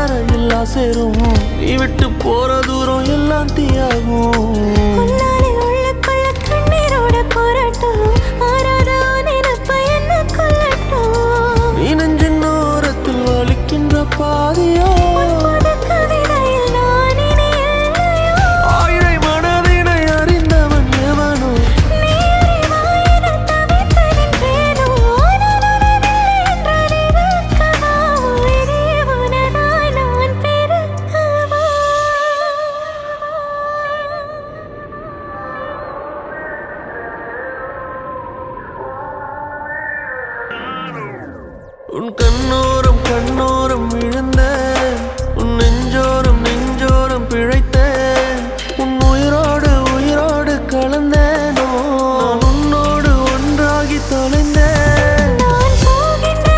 வரையில் சேரும். நீ விட்டு போற தூரம் எல்லாம் தீயாகும். உள்ளுக்குள்ள கண்ணீரோட போராட்டம் ஆறாத நினைப்ப என்ன கொல்லட்டும். நீ நெஞ்சின் ஓரத்தில் வலிக்கின்ற பாதியோ கவிதையில் நான் இனி இல்லையோ. ஆயிரை மனதினை அறிந்தவன் எவனோ நீ அறிவாயின தவித்து நின்றேனோ. நான் உனதில்லை என்றால் இருக்கவா உயிரே உனதாய் நான் பெருக்கவா. உன் கண்ணோரம்